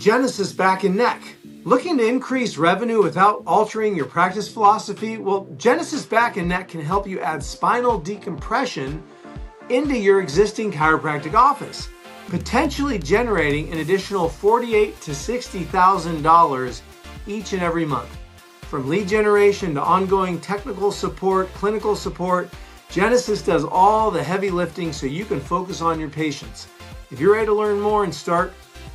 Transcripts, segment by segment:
Genesis Back and Neck. Looking to increase revenue without altering your practice philosophy? Well, Genesis Back and Neck can help you add spinal decompression into your existing chiropractic office, potentially generating an additional $48,000 to $60,000 each and every month. From lead generation to ongoing technical support, clinical support, Genesis does all the heavy lifting so you can focus on your patients. If you're ready to learn more and start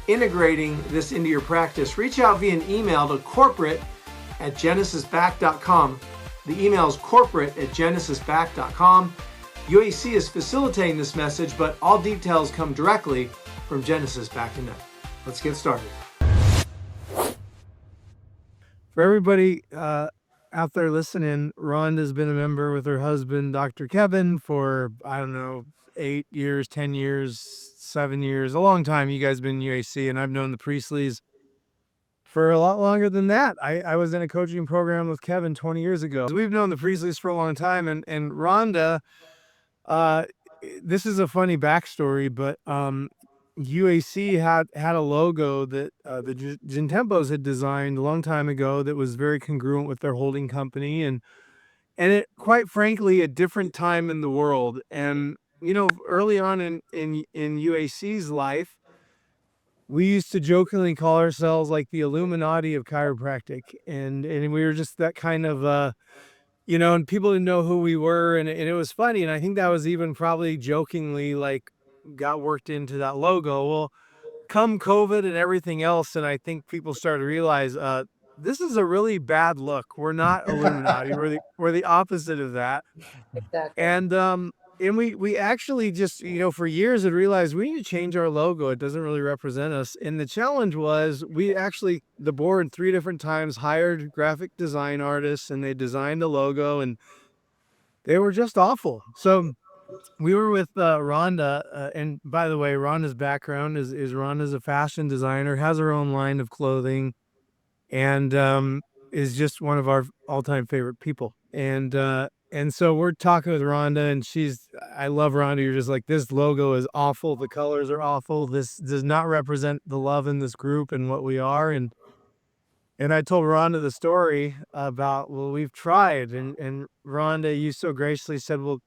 integrating this into your practice, reach out via an email to corporate@genesisback.com. The email is corporate@genesisback.com. UAC is facilitating this message, but all details come directly from Genesis Back and Neck. Let's get started. For everybody out there listening, Rhonda's been a member with her husband, Dr. Kevin, for, 8 years, 10 years, 7 years, a long time. You guys have been in UAC, and I've known the Priestleys for a lot longer than that. I was in a coaching program with Kevin 20 years ago. We've known the Priestleys for a long time, and Rhonda, this is a funny backstory, but UAC had a logo that the Gentempos had designed a long time ago that was very congruent with their holding company, and it, quite frankly, a different time in the world. And early on in UAC's life, we used to jokingly call ourselves like the Illuminati of chiropractic, and we were just that kind of and people didn't know who we were, and it was funny. And I think that was even probably jokingly got worked into that logo. Well, come COVID and everything else, and I think people started to realize this is a really bad look. We're not Illuminati. We're the opposite of that. Exactly. And we actually just for years had realized we need to change our logo. It doesn't really represent us. And the challenge was the board 3 different times hired graphic design artists, and they designed the logo, and they were just awful. So we were with Rhonda, and by the way, Rhonda's background is Rhonda's a fashion designer, has her own line of clothing, and is just one of our all-time favorite people. And so we're talking with Rhonda, and I love Rhonda. You're just like, this logo is awful. The colors are awful. This does not represent the love in this group and what we are. And I told Rhonda the story about, well, we've tried. And Rhonda, you so graciously said, well,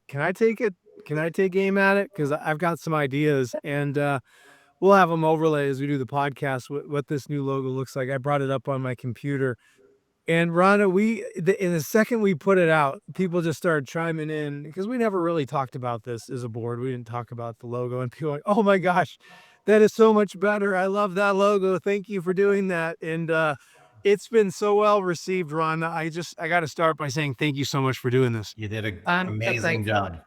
can I take it? Can I take aim at it? Because I've got some ideas, and we'll have them overlay as we do the podcast, what this new logo looks like. I brought it up on my computer. And Rhonda, in the second we put it out, people just started chiming in, because we never really talked about this as a board. We didn't talk about the logo, and people were like, oh my gosh, that is so much better. I love that logo. Thank you for doing that. And it's been so well received, Rhonda. I got to start by saying thank you so much for doing this. You did an amazing job.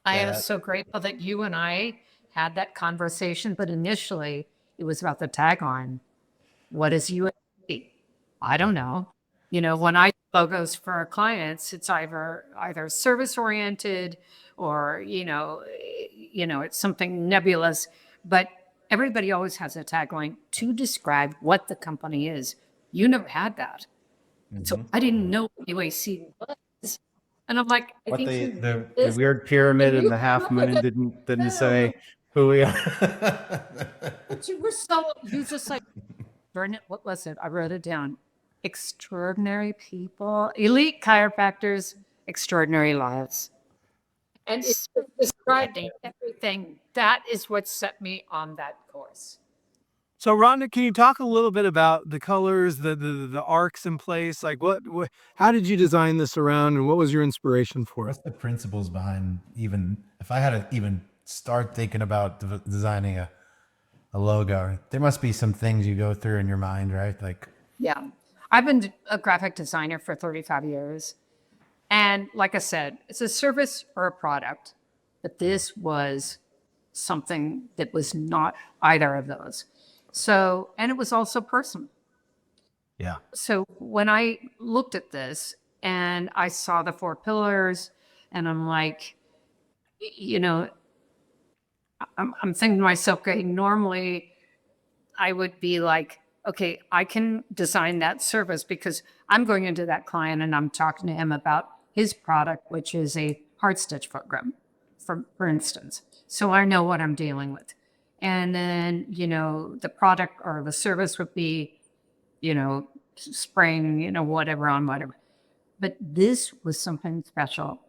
I am so grateful that you and I had that conversation, but initially it was about the tagline. What is UAC? I don't know. When I do logos for our clients, it's either service oriented or it's something nebulous, but everybody always has a tagline to describe what the company is. You never had that. Mm-hmm. So I didn't know what UAC was. And I'm like, the weird pyramid and the half moon didn't say who we are. But you just like, what was it? I wrote it down. Extraordinary people, elite chiropractors, extraordinary lives. And it's describing everything. That is what set me on that course. So Rhonda, can you talk a little bit about the colors, the arcs in place? Like how did you design this around, and what was your inspiration for it? What's the principles behind, even if I had to even start thinking about designing a logo, there must be some things you go through in your mind, right? Yeah. I've been a graphic designer for 35 years. And like I said, it's a service or a product. But this was something that was not either of those. So, and it was also personal. Yeah. So when I looked at this and I saw the 4 pillars, and I'm like, I'm thinking to myself, okay, normally I would be like, okay, I can design that service because I'm going into that client and I'm talking to him about his product, which is a hard stitch program, for instance. So I know what I'm dealing with. And then, the product or the service would be, spraying, whatever on whatever. But this was something special.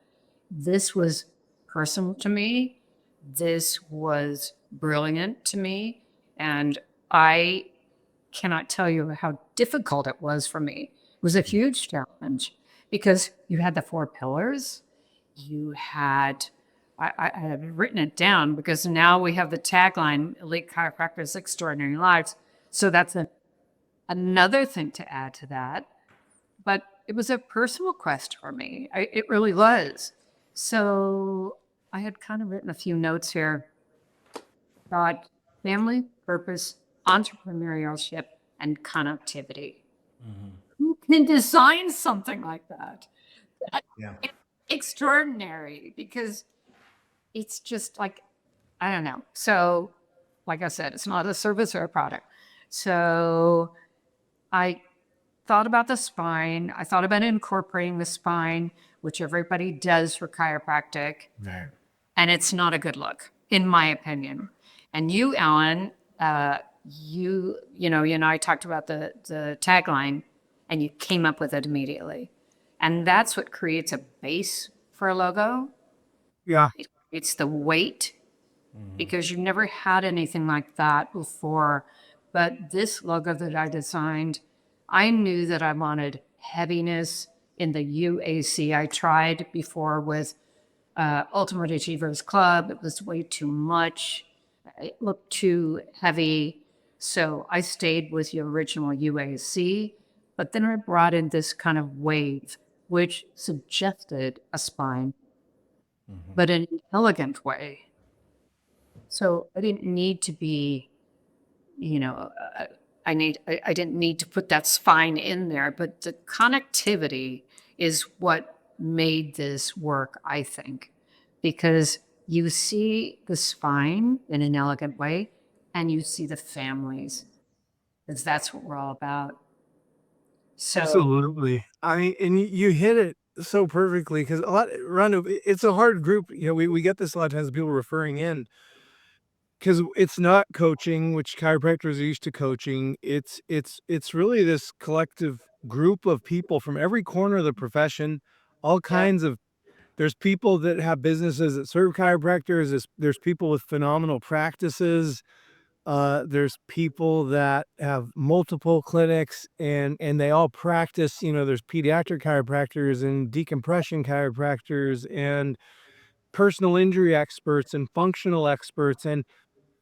This was personal to me. This was brilliant to me. And I cannot tell you how difficult it was for me. It was a huge challenge because you had the 4 pillars. You had, I have written it down because now we have the tagline, Elite Chiropractors, Extraordinary Lives. So that's another thing to add to that. But it was a personal quest for me. It really was. So I had kind of written a few notes here. God, family, purpose, entrepreneurship, and connectivity. Who can design something like that? Yeah. It's extraordinary because it's just like, I don't know. So, like I said, it's not a service or a product. So I thought about the spine. I thought about incorporating the spine, which everybody does for chiropractic. Right. And it's not a good look, in my opinion. And you, Alan, you and I talked about the tagline, and you came up with it immediately. And that's what creates a base for a logo. Yeah. It's the weight, because you've never had anything like that before. But this logo that I designed, I knew that I wanted heaviness in the UAC. I tried before with Ultimate Achievers Club. It was way too much. It looked too heavy. So I stayed with the original UAC, but then I brought in this kind of wave, which suggested a spine, but in an elegant way. So I didn't need to be, you know, I didn't need to put that spine in there, but the connectivity is what made this work, I think, because you see the spine in an elegant way and you see the families, because that's what we're all about. So Absolutely. I mean, and you hit it so perfectly because a lot, Rhonda, it's a hard group. We get this a lot of times, people referring in because it's not coaching, which chiropractors are used to coaching. It's really this collective group of people from every corner of the profession, all yeah, kinds of. There's people that have businesses that serve chiropractors. There's people with phenomenal practices. There's people that have multiple clinics and they all practice, there's pediatric chiropractors and decompression chiropractors and personal injury experts and functional experts. And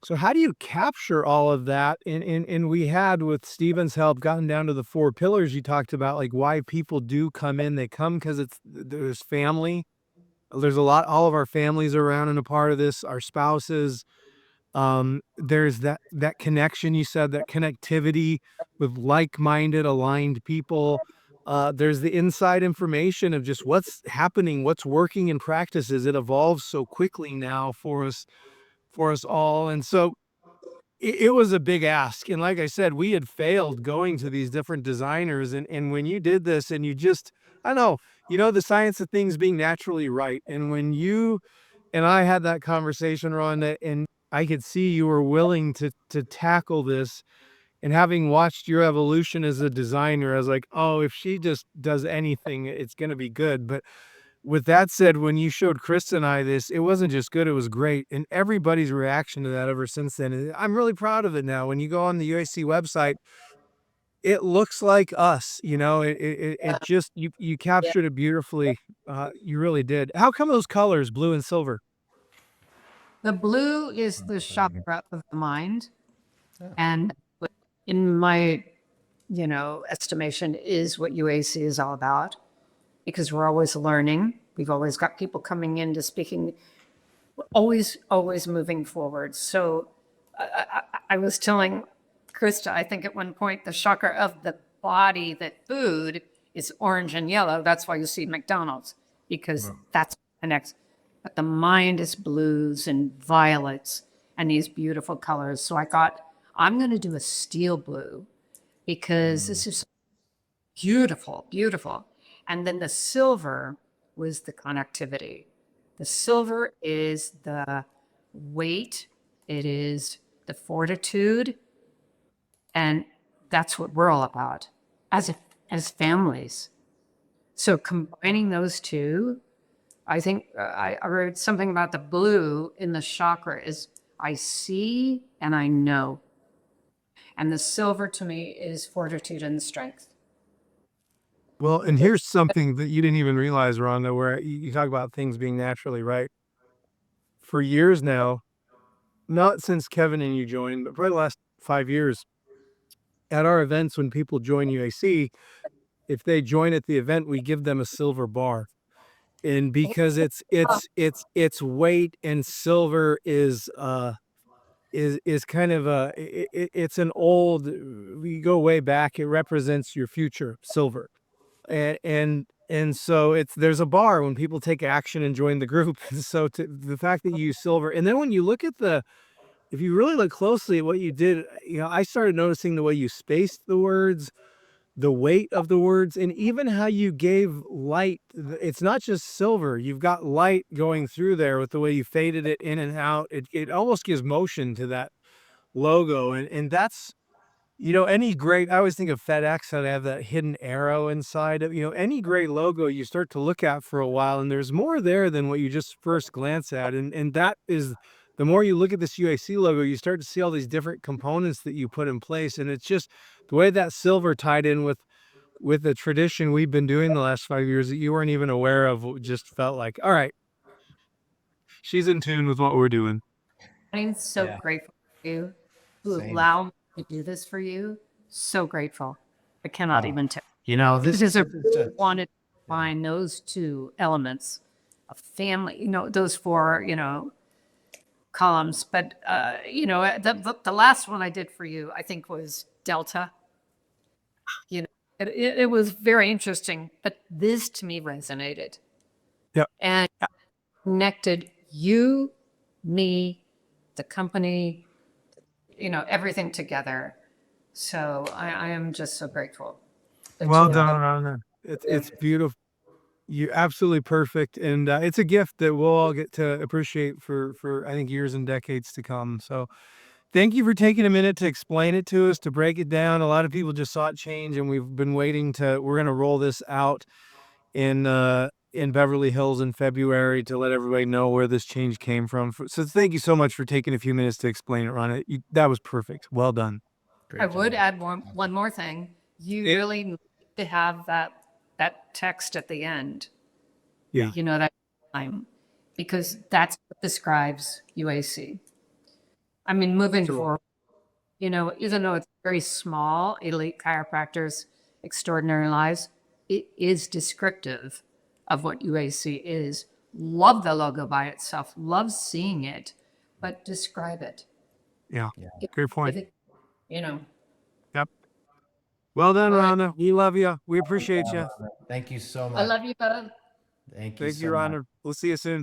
so how do you capture all of that? And we had, with Stephen's help, gotten down to the 4 pillars you talked about, like why people do come in. They come because there's family. There's a lot, all of our families are around and a part of this, our spouses. There's that connection you said, that connectivity with like-minded, aligned people. There's the inside information of just what's happening, what's working in practices. It evolves so quickly now for us all. And so it was a big ask. And like I said, we had failed going to these different designers. And when you did this and you just, I don't know, the science of things being naturally right. And when you and I had that conversation, Rhonda, and I could see you were willing to tackle this. And having watched your evolution as a designer, I was like, oh, if she just does anything, it's going to be good. But with that said, when you showed Chris and I this, it wasn't just good, it was great. And everybody's reaction to that ever since then, I'm really proud of it now. When you go on the UAC website, it looks like us, it just, you yeah. captured it beautifully. You really did. How come those colors, blue and silver? The blue is the chakra of the mind. And in my, estimation, is what UAC is all about, because we're always learning. We've always got people coming in to speaking, always moving forward. So I was telling Krista, I think at one point, the chakra of the body, that food is orange and yellow. That's why you see McDonald's, because that's what connects. But the mind is blues and violets and these beautiful colors. So I thought, I'm going to do a steel blue because this is beautiful, beautiful. And then the silver was the connectivity. The silver is the weight. It is the fortitude, and that's what we're all about as families. So combining those two, I think I read something about the blue in the chakra is I see and I know. And the silver to me is fortitude and strength. Well, and here's something that you didn't even realize, Rhonda, where you talk about things being naturally right. For years now, not since Kevin and you joined, but probably the last 5 years, at our events when people join UAC, if they join at the event, we give them a silver bar. And because it's weight, and silver is kind of it's an old, we go way back, it represents your future, silver. And so there's a bar when people take action and join the group. So the fact that you use silver, and then when you look at if you really look closely at what you did, I started noticing the way you spaced the words, the weight of the words, and even how you gave light. It's not just silver. You've got light going through there with the way you faded it in and out. It almost gives motion to that logo. And that's, any great, I always think of FedEx, how they have that hidden arrow inside of, any great logo you start to look at for a while, and there's more there than what you just first glance at. And that is, the more you look at this UAC logo, you start to see all these different components that you put in place. And it's just the way that silver tied in with the tradition we've been doing the last 5 years that you weren't even aware of, just felt like, all right, she's in tune with what we're doing. I'm so Yeah. grateful for you who Same. allow me to do this for you. So grateful. I cannot Oh, even tell. This Because I is just, wanted to find those two elements of family, those four, columns. But, the last one I did for you, I think was Delta. It was very interesting, but this to me resonated. Yep. And connected you, me, the company, everything together. So I am just so grateful. that Well you- done, Rhonda. It's beautiful. You're absolutely perfect, and it's a gift that we'll all get to appreciate for I think years and decades to come. So, thank you for taking a minute to explain it to us, to break it down. A lot of people just saw it change, and we've been waiting we're going to roll this out in Beverly Hills in February to let everybody know where this change came from. So, thank you so much for taking a few minutes to explain it, Rhonda. That was perfect. Well done. I would add one more thing. You really need to have that text at the end. Yeah. That time, because that's what describes UAC. I mean, moving forward, even though it's very small, elite chiropractors, extraordinary lives, it is descriptive of what UAC is. Love the logo by itself, love seeing it, but describe it. Yeah. Great point. Give it, Yep. Well done, All right. Rhonda. We love you. We appreciate you. Thank you so I much. love you both. Thank you Thank so you, much. Rhonda. We'll see you soon.